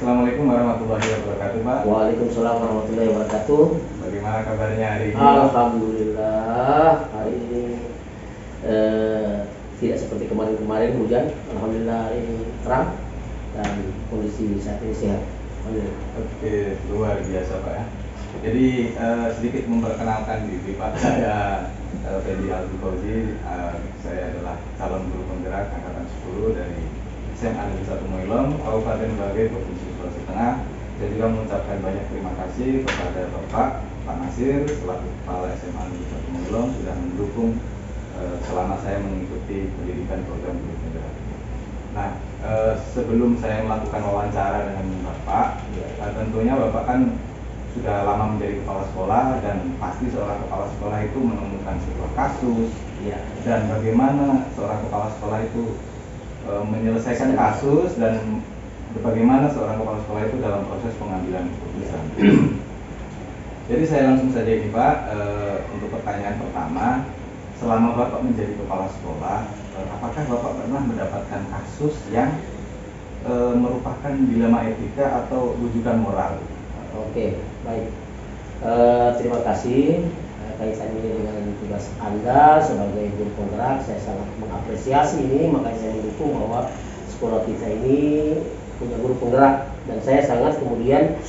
Assalamualaikum warahmatullahi wabarakatuh, Pak. Waalaikumsalam warahmatullahi wabarakatuh. Bagaimana kabarnya hari ini? Alhamdulillah hari ini tidak seperti kemarin-kemarin hujan. Alhamdulillah hari ini terang dan kondisi saat ini sehat. Alhamdulillah. Oke, luar biasa, Pak ya. Jadi sedikit memperkenalkan diri, Pak. Saya Fendi Aldi Fauzi. Saya adalah calon guru penggerak angkatan 10 dari SMA Negeri 1 Moilong, Kabupaten Bage, Provinsi Sulawesi Tengah. Saya juga mengucapkan banyak terima kasih kepada Bapak Pak Nasir selaku Kepala SMA Negeri 1 Moilong sudah mendukung selama saya mengikuti pendidikan program guru penggerak. Nah, sebelum saya melakukan wawancara dengan Bapak, tentunya Bapak kan sudah lama menjadi kepala sekolah dan pasti seorang kepala sekolah itu menemukan sebuah kasus, dan bagaimana seorang kepala sekolah itu menyelesaikan kasus dan bagaimana seorang kepala sekolah itu dalam proses pengambilan keputusan. Jadi saya langsung saja ini, Pak, untuk pertanyaan pertama, selama Bapak menjadi kepala sekolah, apakah Bapak pernah mendapatkan kasus yang merupakan dilema etika atau rujukan moral? Oke, baik. Terima kasih kaitannya dengan tugas Anda sebagai guru penggerak. Saya sangat mengapresiasi ini, makanya saya mendukung bahwa sekolah kita ini punya guru penggerak, dan saya sangat kemudian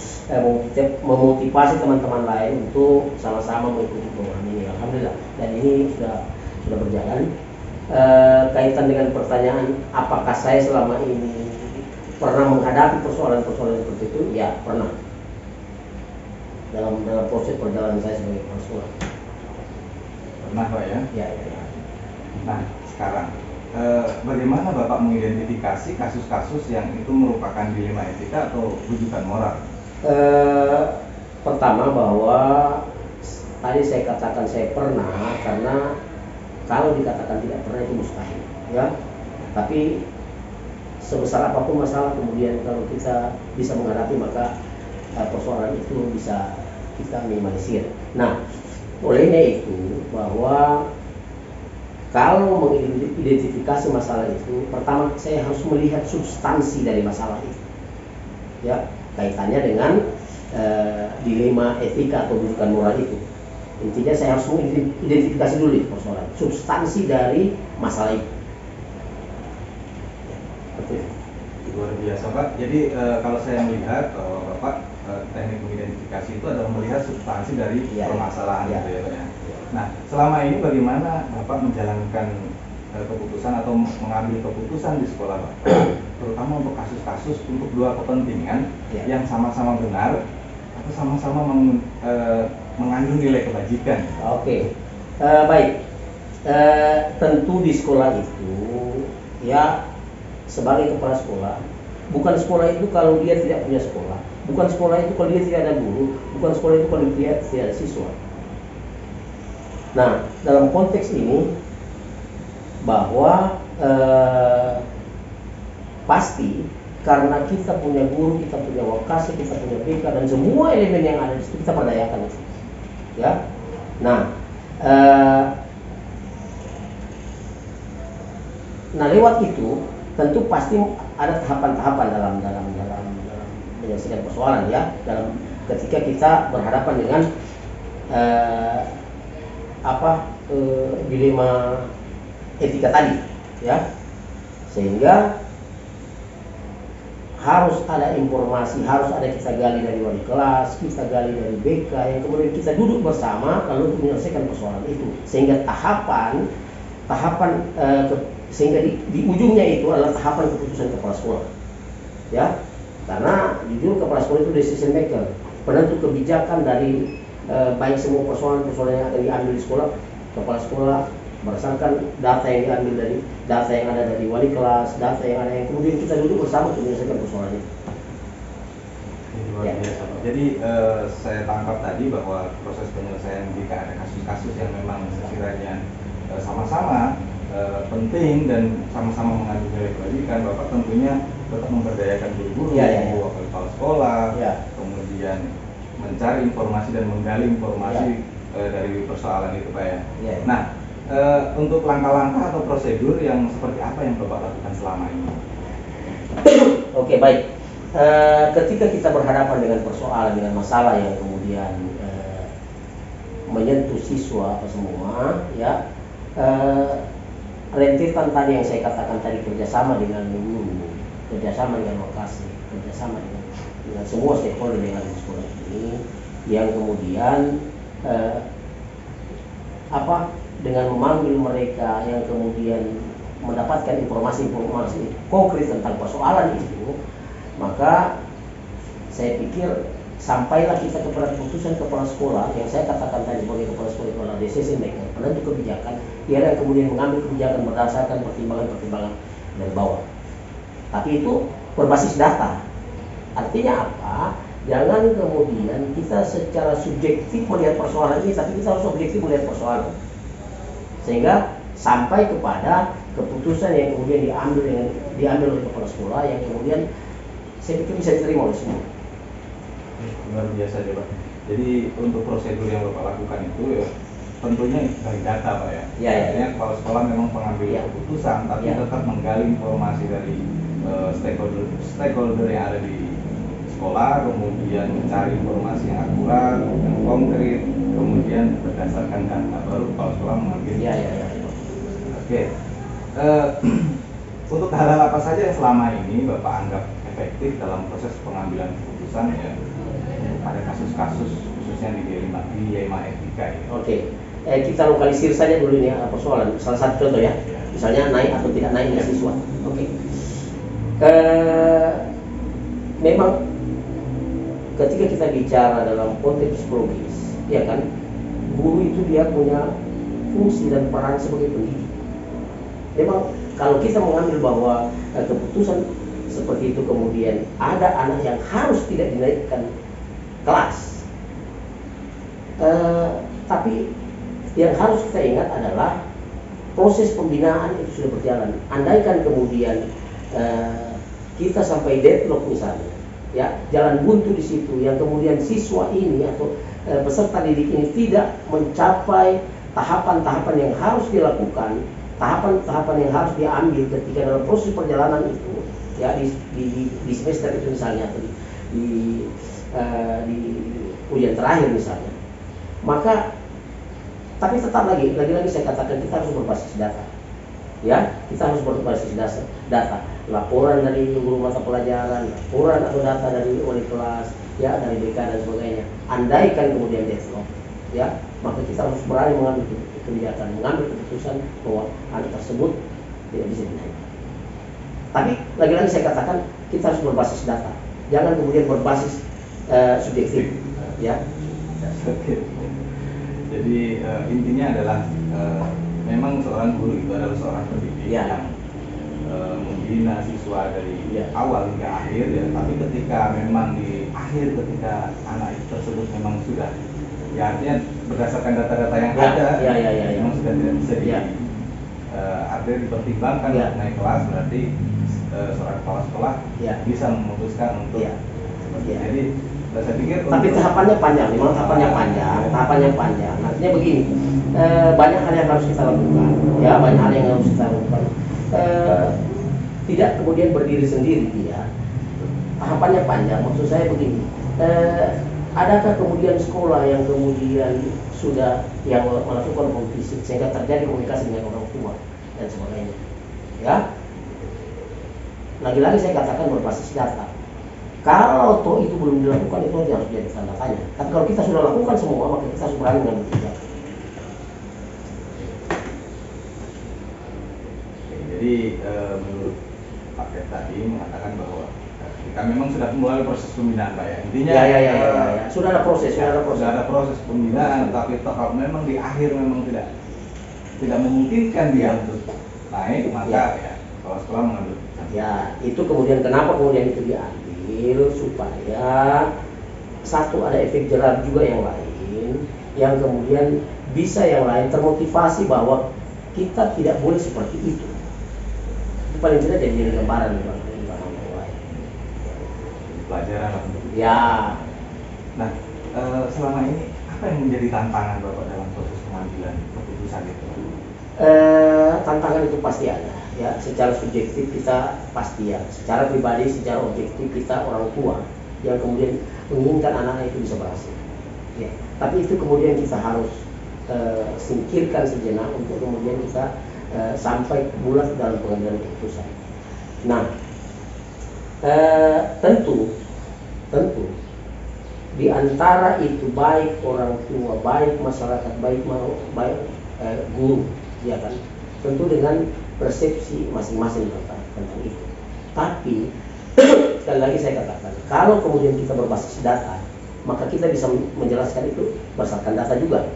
memotivasi teman-teman lain untuk sama-sama mengikuti program ini. Alhamdulillah, dan ini sudah berjalan. Kaitan dengan pertanyaan apakah saya selama ini pernah menghadapi persoalan-persoalan seperti itu? Ya, pernah. Dalam proses perjalanan saya sebagai kepala sekolah. Pernah, Pak ya? Ya. Nah, sekarang bagaimana Bapak mengidentifikasi kasus-kasus yang itu merupakan dilema etika atau rujukan moral? Pertama, bahwa tadi saya katakan saya pernah, karena kalau dikatakan tidak pernah itu mustahil, ya. Tapi sebesar apapun masalah, kemudian kalau kita bisa menghadapi, maka persoalan itu bisa kita minimalisir. Nah, olehnya itu bahwa kalau mengidentifikasi masalah itu, pertama saya harus melihat substansi dari masalah itu, ya, kaitannya dengan dilema etika atau rujukan moral itu. Intinya saya harus mengidentifikasi dulu persoalan substansi dari masalah itu. Luar biasa, Pak. Jadi kalau saya melihat Bapak teknik mengidentifikasi itu adalah melihat substansi dari permasalahan, gitu ya, Pak ya. Nah, selama ini bagaimana Bapak menjalankan keputusan atau mengambil keputusan di sekolah Bapak, terutama untuk kasus-kasus untuk dua kepentingan yang sama-sama benar atau sama-sama mengandung nilai kebajikan? Oke, baik. Tentu di sekolah itu, ya, sebagai kepala sekolah, bukan sekolah itu kalau dia tidak punya sekolah, bukan sekolah itu kalau dia tidak ada guru, bukan sekolah itu kalau dia tidak ada siswa. Nah, dalam konteks ini bahwa pasti karena kita punya guru, kita punya wakasi, kita punya BK, dan semua elemen yang ada di situ kita perdayakan itu, ya. Nah, lewat itu tentu pasti ada tahapan-tahapan dalam menyelesaikan persoalan, ya, dalam ketika kita berhadapan dengan dilema etika tadi, ya, sehingga harus ada informasi, harus ada kita gali dari wali kelas, kita gali dari BK, yang kemudian kita duduk bersama lalu untuk menyelesaikan persoalan itu, sehingga sehingga di ujungnya itu adalah tahapan keputusan kepala sekolah, ya, karena jujur kepala sekolah itu decision maker, penentu kebijakan dari baik semua persoalan-persoalan yang akan diambil di sekolah. Kepala sekolah berdasarkan data yang diambil dari data yang ada dari wali kelas, data yang ada, yang kemudian kita duduk bersama untuk menyelesaikan persoalan itu. Luar biasa. Jadi saya tangkap tadi bahwa proses penyelesaian jika ada kasus-kasus yang memang sekiranya sama-sama penting dan sama-sama mengandung nilai kebajikan, Bapak tentunya tetap memberdayakan guru-guru, wakil kepala sekolah, kemudian mencari informasi dan menggali informasi dari persoalan itu, Pak ya. Nah, untuk langkah-langkah atau prosedur yang seperti apa yang Bapak lakukan selama ini? Oke, baik. ketika kita berhadapan dengan persoalan, dengan masalah yang kemudian menyentuh siswa apa semua, ya, rentetan tadi yang saya katakan tadi, kerjasama dengan guru, kerjasama dengan lokasi, kerjasama dengan semua stakeholder yang ada di sekolah ini, yang kemudian dengan memanggil mereka, yang kemudian mendapatkan informasi-informasi konkret tentang persoalan itu, maka saya pikir sampailah kita kepada keputusan kepala sekolah yang saya katakan tadi sebagai kepala sekolah itu adalah decision maker, penentu kebijakan. Dia yang kemudian mengambil kebijakan berdasarkan pertimbangan-pertimbangan dari bawah. Tapi itu berbasis data. Artinya apa? Jangan kemudian kita secara subjektif melihat persoalan ini, tapi kita harus objektif melihat persoalan. Sehingga sampai kepada keputusan yang kemudian diambil oleh kepala sekolah yang kemudian saya pikir bisa diterima oleh semua. Luar biasa ya Pak. Jadi untuk prosedur yang Bapak lakukan itu ya tentunya dari data Pak ya. Ya. Artinya kepala sekolah memang pengambil keputusan, tapi tetap menggali informasi dari stakeholder yang ada di sekolah, kemudian mencari informasi yang akurat, yang konkret, kemudian berdasarkan data baru kepala sekolah mengambil. Ya. Oke. Untuk hal-hal apa saja yang selama ini Bapak anggap efektif dalam proses pengambilan keputusan ya pada kasus-kasus khususnya di dilema etika ya? Oke. Kita lokalisir saja dulu ini persoalan. Salah satu contoh ya, misalnya naik atau tidak naiknya siswa. Oke. Memang ketika kita bicara dalam konteks psikologis, ya kan, guru itu dia punya fungsi dan peran sebagai pendidik. Memang kalau kita mengambil bahwa keputusan seperti itu kemudian ada anak yang harus tidak dinaikkan kelas, tapi yang harus kita ingat adalah proses pembinaan itu sudah berjalan. Andaikan kemudian kita sampai deadlock misalnya, ya, jalan buntu di situ, yang kemudian siswa ini atau peserta didik ini tidak mencapai tahapan-tahapan yang harus dilakukan, tahapan-tahapan yang harus diambil ketika dalam proses perjalanan itu, ya, di semester itu misalnya, atau di ujian terakhir misalnya, maka tapi tetap lagi saya katakan kita harus berbasis data, ya, kita harus berbasis data, laporan dari guru mata pelajaran, laporan atau data dari wali kelas, ya, dari BK dan sebagainya. Andaikan kemudian deadlock, ya, maka kita harus berani mengambil kebijakan, mengambil keputusan bahwa anak tersebut tidak bisa dinaikkan. Tapi lagi-lagi saya katakan kita harus berbasis data, jangan kemudian berbasis subjektif, ya. Jadi intinya adalah memang seorang guru itu adalah seorang pendidik yang membina siswa dari awal hingga akhir ya. Tapi ketika memang di akhir, ketika anak tersebut memang sudah, ya, artinya berdasarkan data-data yang ada, memang sudah tidak bisa artinya dipertimbangkan untuk naik kelas, berarti seorang kepala sekolah bisa memutuskan untuk jadi saya pikir tapi tahapannya panjang, memang tahapannya panjang. Artinya begini, banyak hal yang harus kita lakukan, ya, banyak hal yang harus kita lakukan. Tidak kemudian berdiri sendiri, ya. Tahapannya panjang. Maksud saya begini, adakah kemudian sekolah yang kemudian sudah yang melakukan kompetisi sehingga terjadi komunikasi dengan orang tua dan sebagainya, ya. Lagi-lagi saya katakan berbasis data. Kalau toh itu belum dilakukan, itu harus jadi tanda tanya. Tapi kalau kita sudah lakukan semua, maka kita harus berani mengambil kebijakan. Jadi menurut Pak Ted tadi mengatakan bahwa kita memang sudah mulai proses pembinaan Pak ya. Intinya sudah ada proses, sudah ada proses pembinaan, tapi kalau memang di akhir memang tidak memungkinkan dia untuk naik, maka ya kalau sekolah mengambil keputusan. Ya, itu kemudian kenapa kemudian itu diambil, supaya satu ada efek jerah juga yang kemudian bisa yang lain termotivasi bahwa kita tidak boleh seperti itu. Itu paling tidak jadi gambaran pelajaran lah untuk ya. Nah, selama ini apa yang menjadi tantangan Bapak dalam proses pengambilan keputusan itu? Tantangan itu pasti ada, ya secara subjektif kita pasti ya, secara pribadi, secara objektif kita orang tua yang kemudian menginginkan anak-anak itu bisa berhasil. Ya. Tapi itu kemudian kita harus singkirkan sejenak untuk kemudian kita sampai bulat dalam pengambilan keputusan. Nah, tentu di antara itu baik orang tua, baik masyarakat, baik guru, ya kan, tentu dengan persepsi masing-masing tentang itu. Tapi sekali lagi saya katakan, kalau kemudian kita berbasis data, maka kita bisa menjelaskan itu berdasarkan data juga.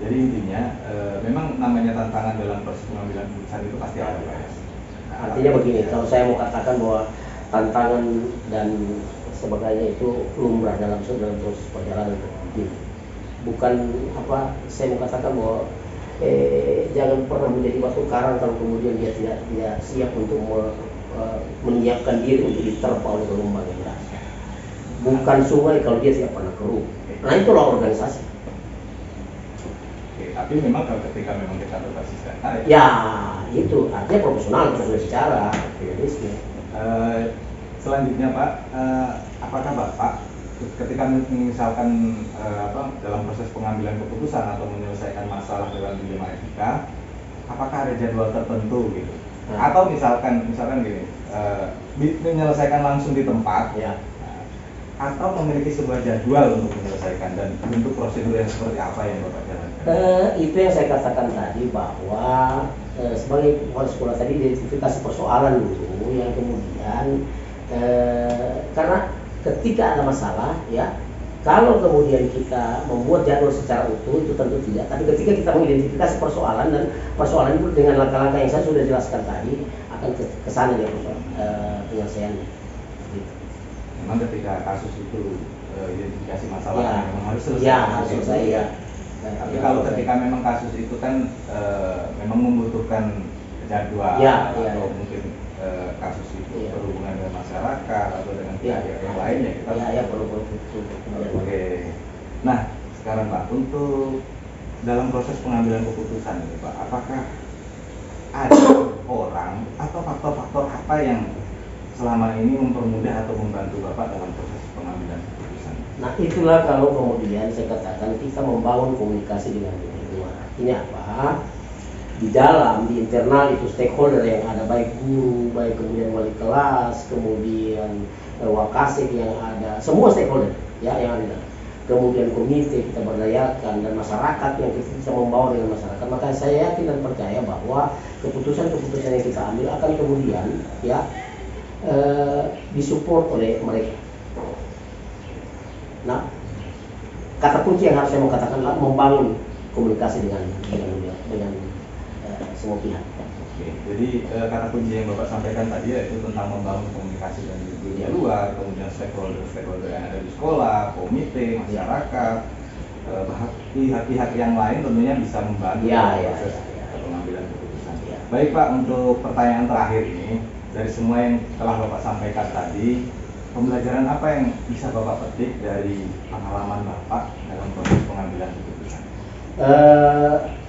Jadi intinya memang namanya tantangan dalam proses pengambilan keputusan itu pasti ada, Pak ya. Artinya begini, kalau saya mau katakan bahwa tantangan dan sebagainya itu lumrah dalam proses perjalanan ini. Bukan apa, saya mau katakan bahwa jangan pernah menjadi batu karang kalau kemudian dia tidak siap untuk menyiapkan diri untuk diterpa oleh gelombang yang dahsyat. Bukan sungai kalau dia tidak pernah keruh. Nah itulah organisasi. Oke, tapi memang kalau ketika memang kita berbasis data ya itu artinya profesional sesuai secara periodisme. Selanjutnya Pak, apakah Bapak ketika misalkan dalam proses pengambilan keputusan atau menyelesaikan masalah dalam dilema etika, apakah ada jadwal tertentu gitu? Atau misalkan gini, menyelesaikan langsung di tempat, ya. Atau memiliki sebuah jadwal untuk menyelesaikan dan bentuk prosedur yang seperti apa yang Bapak jalankan? Itu yang saya katakan tadi bahwa sebagai kepala sekolah tadi identifikasi persoalan dulu yang kemudian karena ketika ada masalah ya, kalau kemudian kita membuat jadwal secara utuh itu tentu tidak, tapi ketika kita mengidentifikasi persoalan dan persoalan itu dengan langkah-langkah yang saya sudah jelaskan tadi akan ke sana dia penyelesaiannya. Memang ketika kasus itu identifikasi masalah ya, memang harus selesai. Ya, harus selesai ya. Tapi kalau ketika memang kasus itu kan memang membutuhkan jadwal atau mungkin kasus itu berhubungan dengan masyarakat atau dengan pihak yang lainnya kita perlu. Oke. Nah, sekarang Pak, untuk dalam proses pengambilan keputusan ini Pak, apakah ada orang atau faktor-faktor apa yang selama ini mempermudah atau membantu Bapak dalam proses pengambilan keputusan? Nah itulah kalau kemudian saya katakan kita membangun komunikasi dengan luar. Artinya apa? Di internal itu stakeholder yang ada, baik guru, baik kemudian wali kelas, kemudian wakasek yang ada, semua stakeholder ya yang ada. Kemudian komite kita berdayakan dan masyarakat yang kita bisa membawa dengan masyarakat. Maka saya yakin dan percaya bahwa keputusan-keputusan yang kita ambil akan kemudian ya disupport oleh mereka. Nah, kata kunci yang harus saya mau katakan adalah membangun komunikasi dengan semua pihak. Oke, jadi kata kunci yang Bapak sampaikan tadi yaitu tentang membangun komunikasi dengan dunia luar, kemudian stakeholder yang ada di sekolah, komite, masyarakat, pihak-pihak yang lain tentunya bisa membantu proses pengambilan keputusan. Baik Pak, untuk pertanyaan terakhir ini, dari semua yang telah Bapak sampaikan tadi, pembelajaran apa yang bisa Bapak petik dari pengalaman Bapak dalam proses pengambilan keputusan?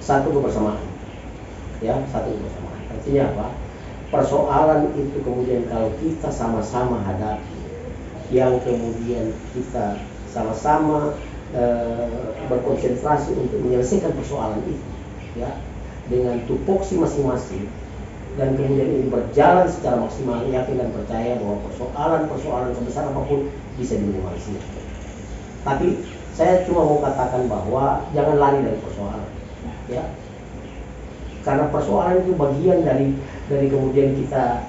Satu kebersamaan. Artinya apa? Persoalan itu kemudian kalau kita sama-sama hadapi, yang kemudian kita sama-sama berkonsentrasi untuk menyelesaikan persoalan itu, ya, dengan tupoksi masing-masing, dan kemudian ini berjalan secara maksimal, yakin dan percaya bahwa persoalan sebesar apapun bisa diminimalisir. Tapi saya cuma mau katakan bahwa jangan lari dari persoalan, ya. Karena persoalan itu bagian dari kemudian kita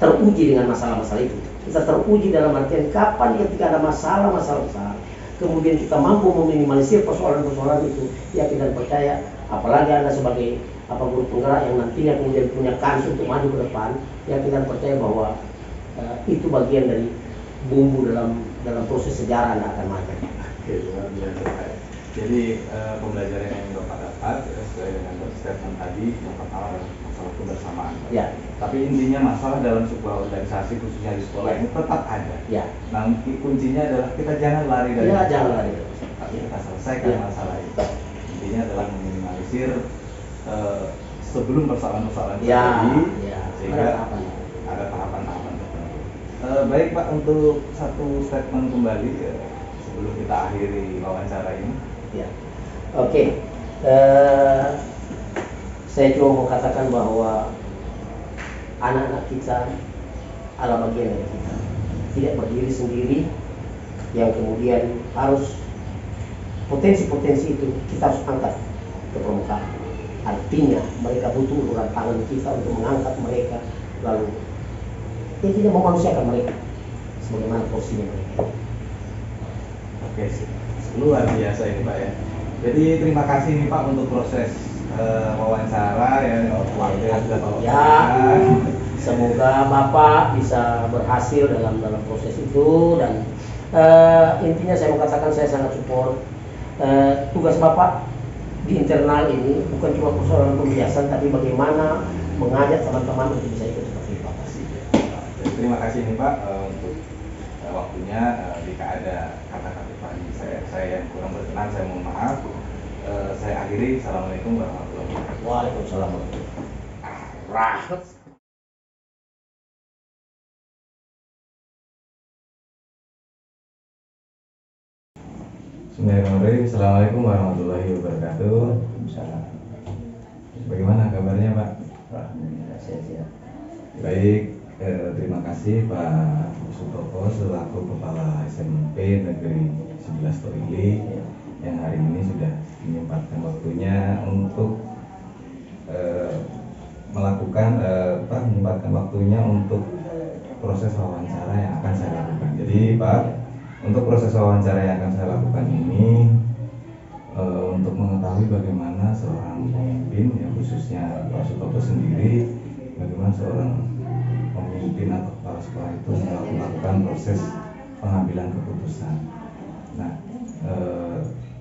teruji dengan masalah-masalah itu. Kita teruji dalam artian kapan ketika ada masalah-masalah besar, kemudian kita mampu meminimalisir persoalan-persoalan itu, yakin dan percaya. Apalagi Anda sebagai guru penggerak yang nantinya kemudian punya kans untuk maju ke depan, yakin dan percaya bahwa itu bagian dari bumbu dalam proses sejarah Anda akan maju. Oke, luar biasa. Jadi pembelajaran yang Bapak dapat sesuai dengan statement tadi, yang pertama adalah masalah kebersamaan. Ya. Tapi intinya masalah dalam sebuah organisasi khususnya di sekolah ini tetap ada. Ya. Nah, kuncinya adalah kita jangan lari dari jangan lari. Tapi kita selesaikan masalah itu. Intinya adalah meminimalisir meminimalisir sebelum persoalan-persoalan Ya, terjadi, ya. sehingga ada tahapan-tahapan tertentu. Baik Pak, untuk satu statement kembali sebelum kita akhiri wawancara ini. Ya, oke. Saya cuma mau katakan bahwa anak-anak kita adalah bagian dari kita, tidak berdiri sendiri, yang kemudian harus potensi-potensi itu kita harus angkat ke permukaan. Artinya mereka butuh uluran tangan kita untuk mengangkat mereka, lalu kita tidak memanusiakan mereka sebagaimana porsinya mereka. Oke, luar biasa ini Pak ya. Jadi terima kasih nih Pak untuk proses wawancara ya, waktu yang sudah Bapak berikan. Semoga Bapak bisa berhasil dalam proses itu, dan intinya saya mau katakan saya sangat support tugas Bapak di internal ini, bukan cuma persoalan pembiasan, tapi bagaimana mengajak teman-teman untuk bisa ikut seperti Bapak. Terima kasih nih Pak untuk waktunya. Jika ada kata-kata saya yang kurang berkenan, saya mohon maaf. Saya akhiri. Assalamualaikum warahmatullahi wabarakatuh. Waalaikumsalam. Bismillahirrahmanirrahim. Assalamualaikum warahmatullahi wabarakatuh. Waalaikumsalam. Bagaimana kabarnya Pak? Alhamdulillah sehat. Baik, terima kasih Pak Sutopo selaku Kepala SMP Negeri 11 Toili yang hari ini sudah menyempatkan waktunya untuk menyempatkan waktunya untuk proses wawancara yang akan saya lakukan. Jadi Pak, untuk proses wawancara yang akan saya lakukan ini untuk mengetahui bagaimana seorang pemimpin, ya khususnya Pak Sutopo sendiri, bagaimana seorang pemimpin atau kepala sekolah itu melakukan proses pengambilan keputusan. Nah,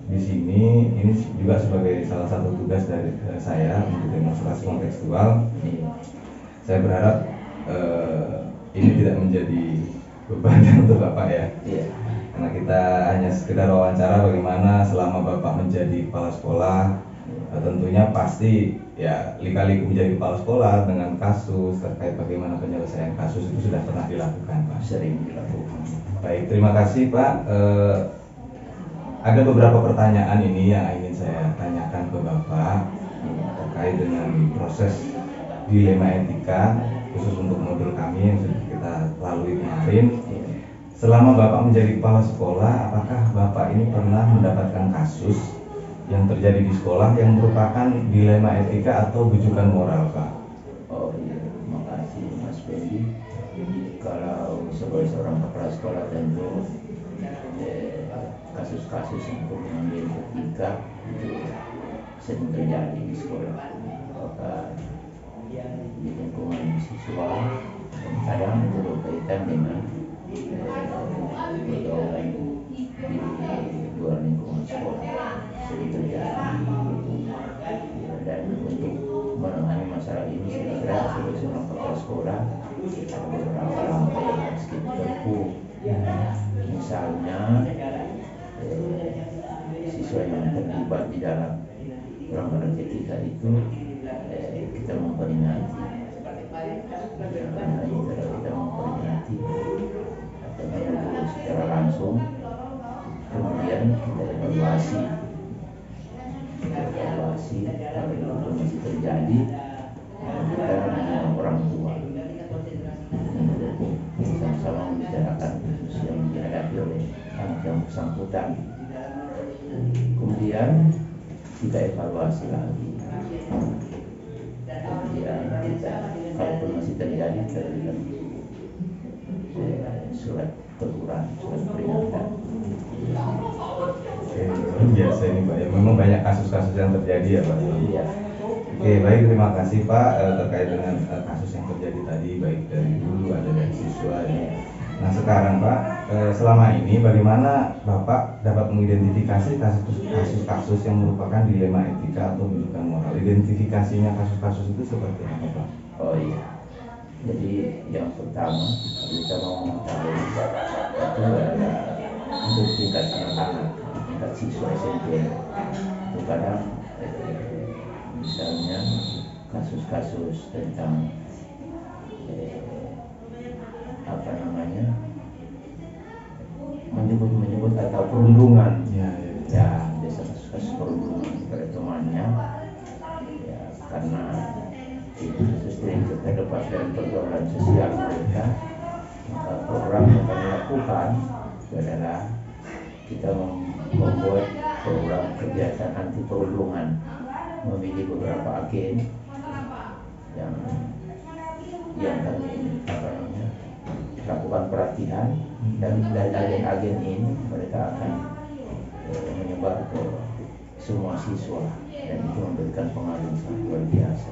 di sini ini juga sebagai salah satu tugas dari saya untuk demonstrasi kontekstual. Saya berharap ini tidak menjadi beban untuk Bapak ya. Karena kita hanya sekedar wawancara bagaimana selama Bapak menjadi kepala sekolah, tentunya pasti ya lika-liku menjadi kepala sekolah dengan kasus terkait bagaimana penyelesaian kasus itu sudah pernah dilakukan Pak. Sering dilakukan. Baik, terima kasih Pak. Ada beberapa pertanyaan ini yang ingin saya tanyakan ke Bapak terkait dengan proses dilema etika khusus untuk modul kami yang sudah kita lalui kemarin. Selama Bapak menjadi kepala sekolah, apakah Bapak ini pernah mendapatkan kasus yang terjadi di sekolah yang merupakan dilema etika atau bujukan moral, Pak? Oh iya, terima kasih Mas Fendi. Kalau sebagai seorang kepala sekolah tentu kasus-kasus untuk mengambil etika itu sering terjadi di sekolah. Apakah di lingkungan siswa, kadang itu berkaitan dengan pergaulan di luar lingkungan sekolah sering terjadi. Dan untuk menangani masalah ini saya kira sebagai seorang kepala sekolah ada beberapa langkah yang harus kita tempuh. Misalnya siswa yang terlibat di dalam pelanggaran etika itu kita memperingati. Kita memperingati atau menegur secara langsung, kemudian kita evaluasi kalau itu masih terjadi, kita dengan orang tua sama-sama membicarakan kasus yang dihadapi oleh anak yang bersangkutan. Kemudian kita evaluasi lagi. Kemudian kita, kalaupun masih terjadi, kita surat teguran, surat peringatan. Oke, biasa ini Pak ya, memang banyak kasus-kasus yang terjadi ya Pak. Iya. Oke, baik, terima kasih Pak terkait dengan kasus yang terjadi tadi, baik dari dulu ada dari siswa ya. Nah sekarang Pak, selama ini bagaimana Bapak dapat mengidentifikasi kasus-kasus yang merupakan dilema etika atau bujukan moral? Identifikasinya kasus-kasus itu seperti apa Pak? Oh iya. Jadi yang pertama kita mau mengetahui itu ada untuk tingkat anak-anak, tingkat siswa SMP itu kadang misalnya kasus-kasus tentang apa namanya, menyebut atau perundungan, ya biasa kasus perundungan pada temannya, ya karena itu sering terdapat dalam pergaulan sosial mereka, maka program yang kami lakukan adalah kita membuat program kegiatan anti perundungan, memilih beberapa agen yang kami lakukan perhatian, dan dari agen-agen ini mereka akan menyebar ke semua siswa, dan itu memberikan pengaruh luar biasa.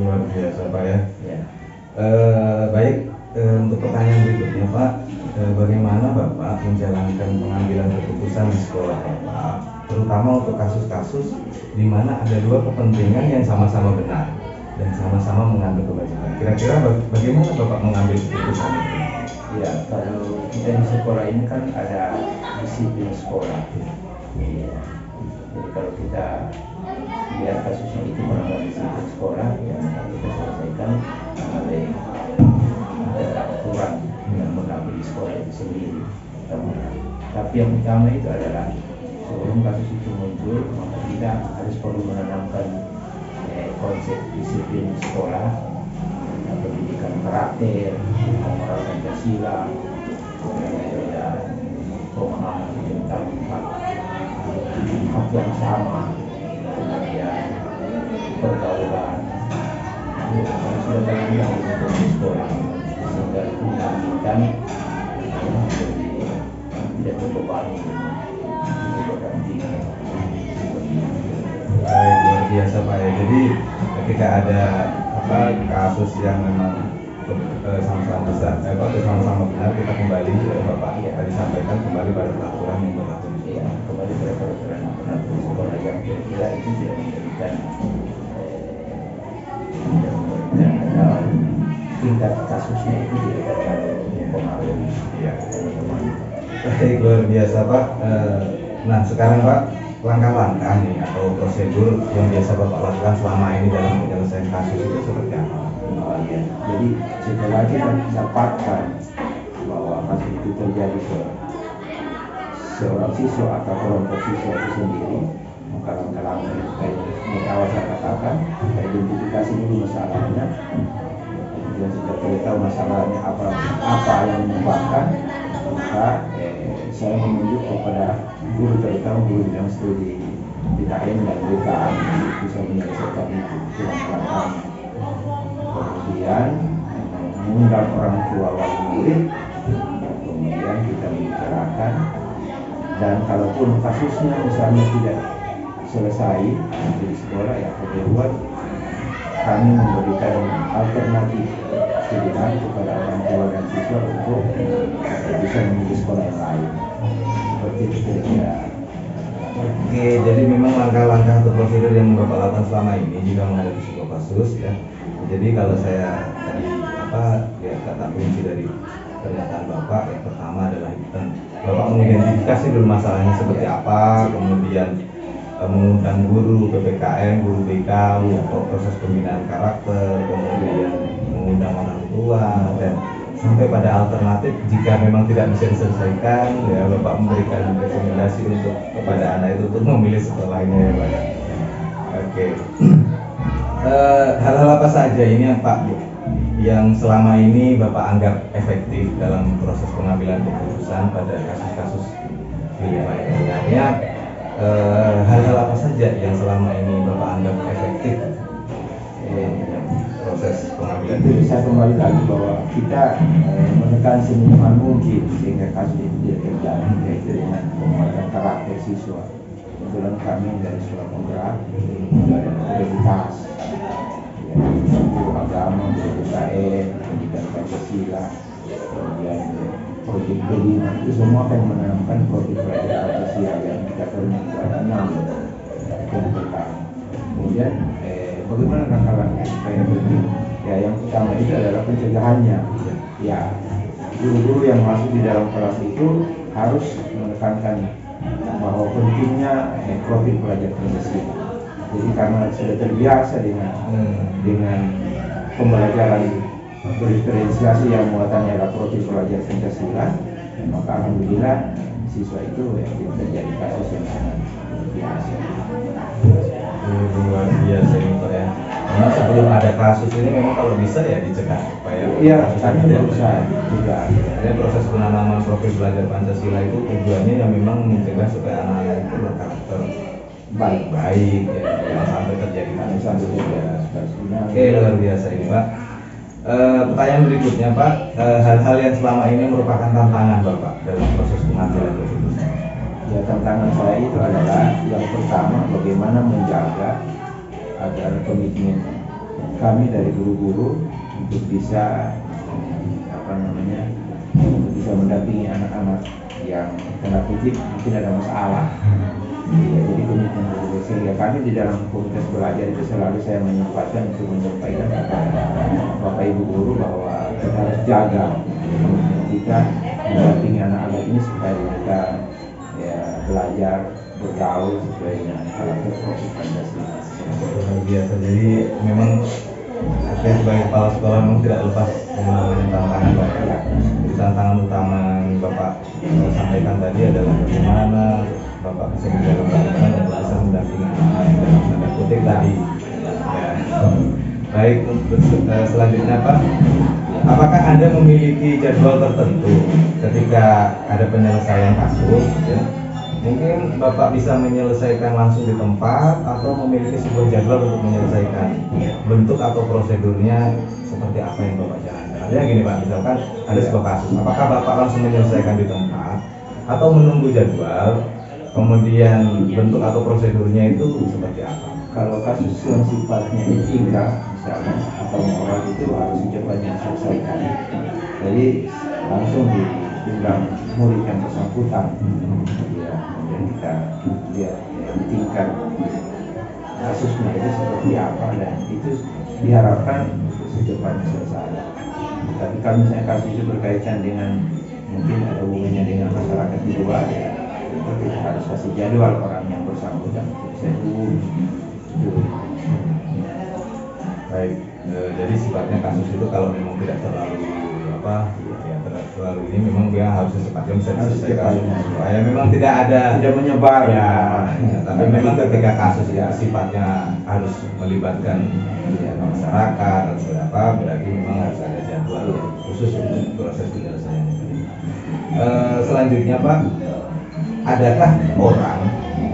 Luar biasa Pak ya. Ya. Baik, untuk pertanyaan berikutnya Pak, bagaimana Bapak menjalankan pengambilan keputusan di sekolah Bapak, terutama untuk kasus-kasus di mana ada dua kepentingan yang sama-sama benar dan sama-sama mengambil kewajiban. Kira-kira bagaimana Bapak mengambil keputusan itu? Ya, kalau kita di sekolah ini kan ada disiplin sekolah. Ya. Jadi kalau kita lihat kasusnya itu melanggar disiplin sekolah, ya maka kita selesaikan oleh aturan yang berlaku di sekolah itu sendiri. Tapi yang utama itu adalah sebelum kasus itu muncul, maka kita harus perlu menanamkan konsep disiplin sekolah, pendidikan karakter, moral Pancasila, dan pemahaman tentang hak yang sama, kemudian pergaulan, sudah terlalu untuk di sekolah, sehingga itu mengaminkan tidak terbebani beban tinggi. Baik, luar biasa Pak ya. Jadi ketika ada kasus yang memang sama-sama besar, sama-sama benar, kita kembali Bapak tadi sampaikan kembali pada peraturan yang berlaku. Ya, kembali pada peraturan yang berlaku di sekolah yang kira-kira itu tidak memberikan atau tingkat kasusnya itu tidak terlalu mempengaruhi teman-teman. Baik, luar biasa Pak. Nah sekarang Pak, langkah-langkah nih atau prosedur yang biasa Bapak lakukan selama ini dalam menyelesaikan kasus itu seperti apa? Ya. Jadi setelah kita dapatkan bahwa kasus itu terjadi ke seorang siswa atau kelompok siswa itu sendiri, maka langkah-langkah yang awal saya katakan, kita identifikasi dulu masalahnya, kemudian sudah tahu masalahnya apa yang menyebabkan, maka saya menunjuk kepada guru, terutama guru bidang studi PKN dan BK untuk bisa menyelesaikan itu langkah-langkahnya. Kemudian mengundang orang tua wali murid, kemudian kita membicarakan, dan kalaupun kasusnya misalnya tidak selesai di sekolah, ya kedua kami memberikan alternatif pilihan kepada orang tua dan siswa untuk bisa memilih sekolah yang lain. Seperti itu kira-kira. Oke, jadi memang langkah-langkah atau prosedur yang Bapak lakukan selama ini jika menghadapi sebuah kasus ya. Jadi kalau saya tadi lihat kata kunci dari pernyataan Bapak, yang pertama adalah Bapak mengidentifikasi dulu masalahnya seperti apa, kemudian mengundang guru PPKN, guru BK untuk proses pembinaan karakter, kemudian mengundang orang tua, dan sampai pada alternatif jika memang tidak bisa diselesaikan, ya Bapak memberikan rekomendasi untuk kepada anak itu untuk memilih sekolahnya ya Pak. Oke. Hal-hal apa saja ini yang Pak yang selama ini Bapak anggap efektif dalam proses pengambilan keputusan pada kasus-kasus ini Pak? Sebenarnya hal-hal apa saja yang selama ini Bapak anggap efektif proses pengambilan? Itu saya kembali lagi bahwa kita menekan seminimal mungkin sehingga kasus itu tidak terjadi, yaitu dengan penguatan karakter siswa. Kebetulan kami dari sekolah penggerak juga ada aktivitas guru agama, guru PKN, pendidikan Pancasila, kemudian proyek kelima itu semua akan menanamkan proyek pelajaran Pancasila yang kita perlukan ada 6 yang pertama. Kemudian bagaimana langkah-langkah supaya begini? Ya, yang utama itu adalah pencegahannya. Ya, guru-guru yang masuk di dalam kelas itu harus menekankan bahwa bahwa pentingnya profil pelajar Pancasila. Jadi karena sudah terbiasa dengan pembelajaran berdiferensiasi yang muatannya adalah profil pelajar Pancasila, maka alhamdulillah siswa itu tidak terjadi kasus yang sangat biasa. Luar biasa ini Pak ya. Memang sebelum ada kasus ini memang kalau bisa ya dicegah supaya kami berusaha juga. Jadi proses penanaman profil belajar Pancasila itu tujuannya yang memang mencegah supaya anak-anak itu berkarakter baik ya, jangan sampai terjadi kasus. Oke, luar biasa ini Pak. Pertanyaan berikutnya Pak, hal-hal yang selama ini merupakan tantangan Bapak dalam proses pengambilan keputusan. Ya, tantangan saya itu adalah yang pertama bagaimana menjaga agar komitmen kami dari guru-guru untuk bisa bisa mendampingi anak-anak yang tanda kutip mungkin ada masalah. Ya, jadi komitmen guru, sehingga kami di dalam komunitas belajar itu selalu saya menyempatkan untuk menyampaikan kepada Bapak Ibu guru bahwa kita harus jaga komitmen kita mendampingi anak-anak ini supaya mereka belajar bergaul sesuai dengan karakter profil Pancasila. Luar biasa. Jadi memang saya sebagai kepala sekolah memang tidak lepas dengan tantangan Pak. Jadi tantangan utama yang Bapak sampaikan tadi adalah bagaimana Bapak bisa menjaga pelajaran dan bisa mendampingi anak-anak dalam tanda kutip tadi. Ya. Baik, selanjutnya Pak, apakah Anda memiliki jadwal tertentu ketika ada penyelesaian kasus? Ya? Mungkin Bapak bisa menyelesaikan langsung di tempat atau memiliki sebuah jadwal untuk menyelesaikan. Bentuk atau prosedurnya seperti apa yang Bapak jalankan? Artinya gini Pak, misalkan ada sebuah kasus, apakah Bapak langsung menyelesaikan di tempat atau menunggu jadwal, kemudian bentuk atau prosedurnya itu seperti apa? Kalau kasus yang sifatnya etika misalnya atau moral itu harus secepatnya diselesaikan. Jadi langsung diundang murid yang bersangkutan. Kemudian kita lihat tingkat kasusnya itu seperti apa dan itu diharapkan secepatnya selesai. Tapi kalau misalnya kasus itu berkaitan dengan mungkin ada hubungannya dengan masyarakat di luar, ya kita harus kasih jadwal orang yang bersangkutan untuk bisa hubungi. Baik, jadi sifatnya kasus itu kalau memang tidak terlalu terlalu ini memang dia harus secepatnya bisa diselesaikan supaya memang tidak menyebar tapi memang ketika kasus ya sifatnya harus melibatkan masyarakat atau berapa berarti memang harus ada jadwal khusus untuk proses penyelesaian. Selanjutnya Pak, adakah orang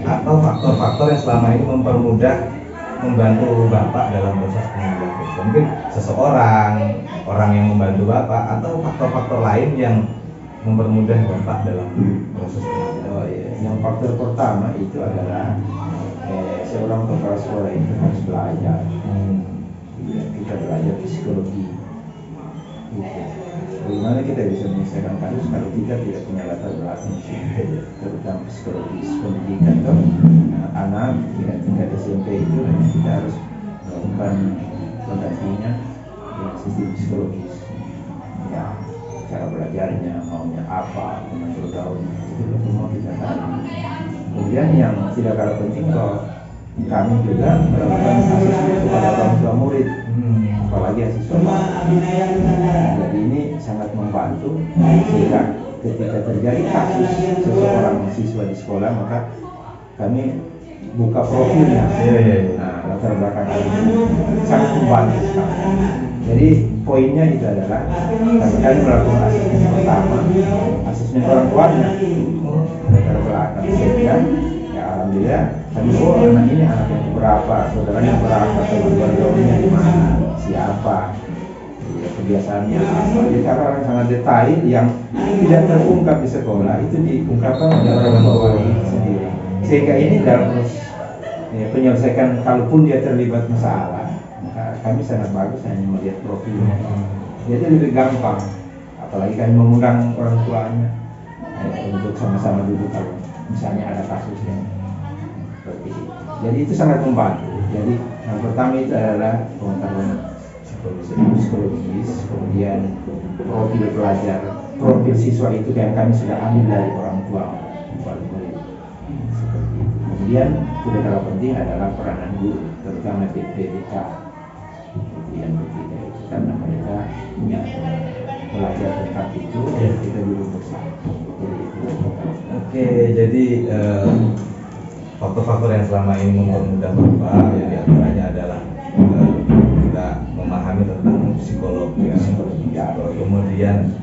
atau faktor-faktor yang selama ini mempermudah membantu Bapak dalam proses pengambilan keputusan? Mungkin seseorang, orang yang membantu Bapak atau faktor-faktor lain yang mempermudah Bapak dalam proses pengambilan. Yang faktor pertama itu adalah seorang kepala sekolah itu harus belajar. Kita belajar psikologi. Bagaimana kita bisa menyelesaikan kasus kalau kita tidak punya latar belakang terutama psikologis pendidikan atau anak tingkat SMP itu kita harus melakukan pendampingan dengan sistem psikologis ya, cara belajarnya maunya apa dengan bergaulnya itu semua kita tahu. Kemudian yang tidak kalah penting bahwa kami juga melakukan asesmen kepada orang tua murid, apalagi asesmen. Jadi ini sangat membantu sehingga ketika terjadi kasus seseorang siswa di sekolah maka kami buka profilnya. Nah, latar belakang ini sangat membantu sekali. Jadi poinnya itu adalah kami melakukan asesmen pertama, asesmen orang tuanya, latar belakang sehingga ya alhamdulillah kami anak ini anak yang berapa, saudaranya berapa, teman bergaulnya di mana, siapa, ya, kebiasaannya apa. Jadi orang sangat detail yang tidak terungkap di sekolah itu diungkapkan oleh orang tua sendiri. Sehingga ini dalam penyelesaian kalaupun dia terlibat masalah, maka kami sangat bagus hanya melihat profilnya. Jadi lebih gampang, apalagi kami mengundang orang tuanya untuk sama-sama duduk kalau misalnya ada kasus yang seperti itu. Jadi itu sangat membantu. Jadi yang pertama itu adalah pengetahuan psikologis, kemudian profil pelajar, profil siswa itu yang kami sudah ambil dari orang tua murid. Kemudian tidak kalah penting adalah peranan guru, terutama PPK itu yang ketiga itu, karena mereka punya belajar tentang itu dan kita duduk bersama. Jadi itu. Oke, jadi faktor-faktor yang selama ini mempermudah Bapak ya diantaranya adalah kita memahami tentang psikologi, kemudian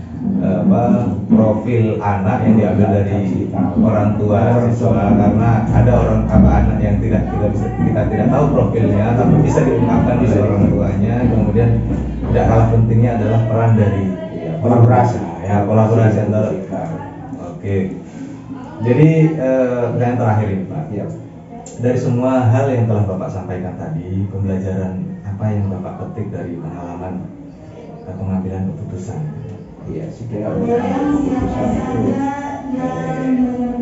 profil anak yang diambil dari orang tua siswa, karena ada anak yang kita tidak tahu profilnya tapi bisa diungkapkan oleh orang tuanya. Kemudian tidak kalah pentingnya adalah peran dari kolaborasi antara. Oke. Jadi pertanyaan terakhir ini Pak. Ya. Dari semua hal yang telah Bapak sampaikan tadi, pembelajaran apa yang Bapak petik dari pengalaman pengambilan keputusan? Iya, setelah mengambil keputusan itu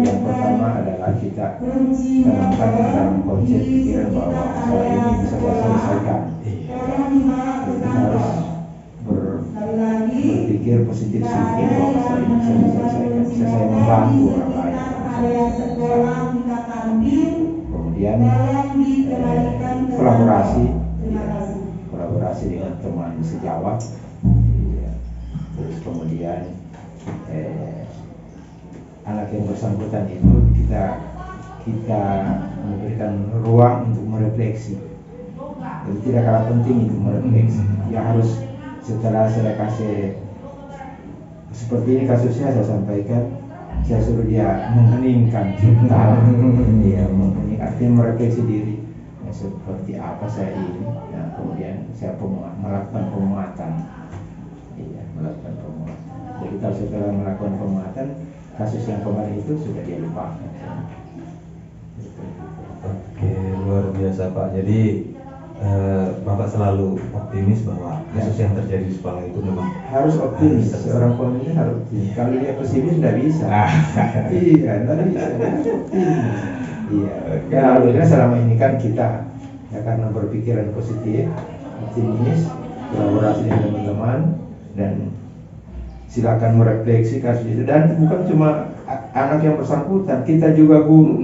yang pertama adalah kita tanamkan dalam konsep pikiran bahwa masalah ini bisa diselesaikan. Kita harus berpikir positif thinking bahwa masalah ini bisa diselesaikan. Bisa saya membantu orang lain. Kemudian kolaborasi dengan teman sejawat. Terus kemudian anak yang bersangkutan itu kita memberikan ruang untuk merefleksi. Jadi tidak kalah penting itu merefleksi. Ya harus setelah saya kasih seperti ini kasusnya saya sampaikan, saya suruh dia mengheningkan cipta, dia menghening, artinya merefleksi diri. Seperti apa saya ini, nah, kemudian saya melakukan penguatan. Melakukan penguatan. Jadi kalau setelah melakukan penguatan, kasus yang kemarin itu sudah dia lupakan. Oke, luar biasa Pak. Jadi Bapak selalu optimis bahwa kasus yang terjadi di sekolah itu memang harus optimis. Seorang pemimpin harus optimis. Kalau dia pesimis tidak bisa. Iya, tidak bisa. Iya. Ya, alhamdulillah selama ini kan kita ya karena berpikiran positif, optimis, kolaborasi dengan teman-teman, dan silakan merefleksi kasus itu. Dan bukan cuma anak yang bersangkutan, kita juga guru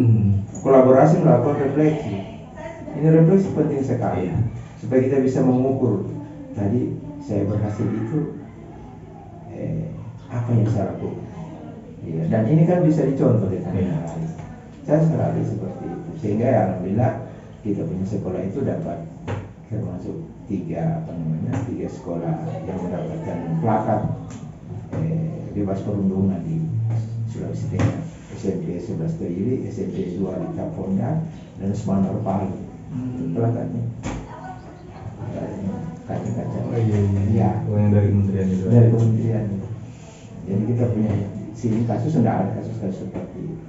kolaborasi melakukan refleksi. Ini refleksi penting sekali supaya kita bisa mengukur tadi saya berhasil itu apa yang saya lakukan. Ya, dan ini kan bisa dicontoh dengan yang lain. Saya selalu seperti itu, sehingga ya, alhamdulillah kita punya sekolah itu dapat termasuk tiga sekolah yang mendapatkan plakat bebas perundungan di Sulawesi Tengah. SMP 11 Terili, SMP 2 di Taponda, dan Semanor Palu. Plakatnya kaca-kaca. Oh iya. Yang dari kementerian itu. Dari kementerian itu. Jadi kita punya sini kasus tidak ada kasus-kasus seperti itu.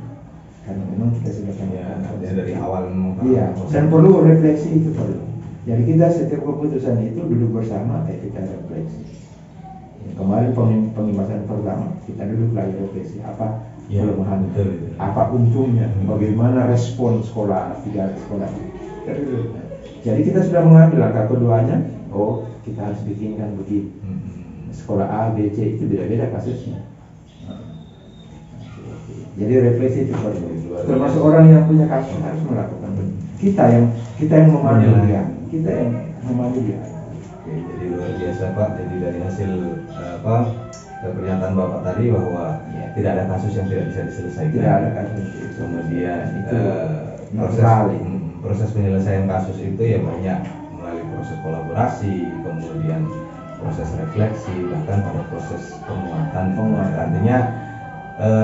Karena memang kita sudah punya dari awal memang. Iya. Dan perlu refleksi itu perlu. Jadi kita setiap keputusan itu duduk bersama, kita refleksi. Kemarin pengimasan pertama kita duduk lagi refleksi apa kelemahan, apa untungnya, bagaimana respon sekolah tiga sekolah itu. Jadi kita sudah mengambil langkah keduanya. Oh, kita harus bikinkan begini. Sekolah A, B, C itu beda-beda kasusnya. Jadi refleksi itu perlu. Termasuk orang yang punya kasus harus melakukan. Kita yang memandu dia. Kita yang memandu dia. Oke, jadi luar biasa Pak. Jadi dari hasil pernyataan Bapak tadi bahwa tidak ada kasus yang tidak bisa diselesaikan. Tidak ada kasus. Kemudian itu proses penyelesaian kasus itu ya banyak melalui proses kolaborasi, kemudian proses refleksi, bahkan pada proses penguatan. Artinya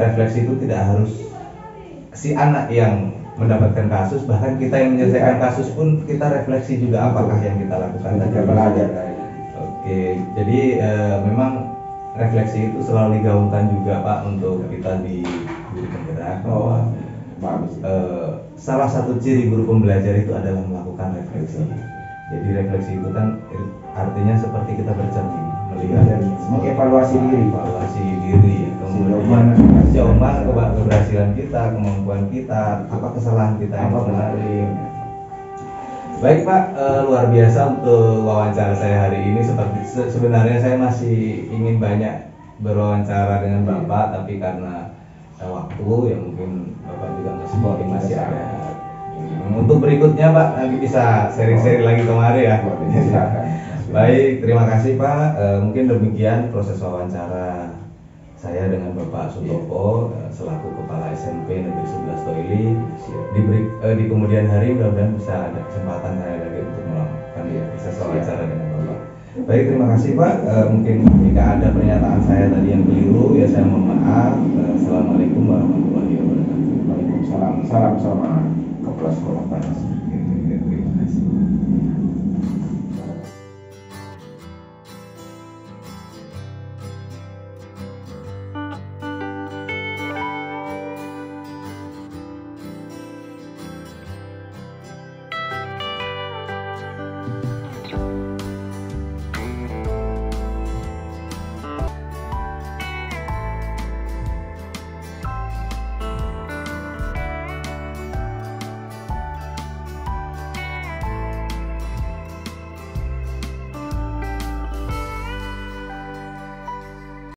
refleksi itu tidak harus si anak yang mendapatkan kasus, bahkan kita yang menyelesaikan kasus pun kita refleksi juga apakah yang kita lakukan tadi belajar. Oke, jadi memang refleksi itu selalu digaungkan juga Pak untuk kita di guru penggerak bahwa salah satu ciri guru pembelajar itu adalah melakukan refleksi. Jadi refleksi itu kan artinya seperti kita bercermin, melihat, mengevaluasi diri, kemudian sejauh mana keberhasilan kita, kemampuan kita, apa kesalahan kita yang terjadi. Baik Pak, luar biasa untuk wawancara saya hari ini. Sebenarnya saya masih ingin banyak berwawancara dengan Bapak, tapi karena waktu yang mungkin Bapak juga masih ada berikutnya Pak nanti bisa sharing-sharing lagi kemari ya. Silakan. Baik, terima kasih Pak. Mungkin demikian proses wawancara saya dengan Bapak Sutopo selaku Kepala SMP Negeri 11 Toili. Di kemudian hari mudah-mudahan bisa ada kesempatan saya lagi untuk melakukan proses wawancara dengan Bapak. Baik, terima kasih Pak. Mungkin jika ada pernyataan saya tadi yang keliru ya saya mohon maaf. Assalamualaikum warahmatullahi wabarakatuh. Waalaikumsalam. Salam.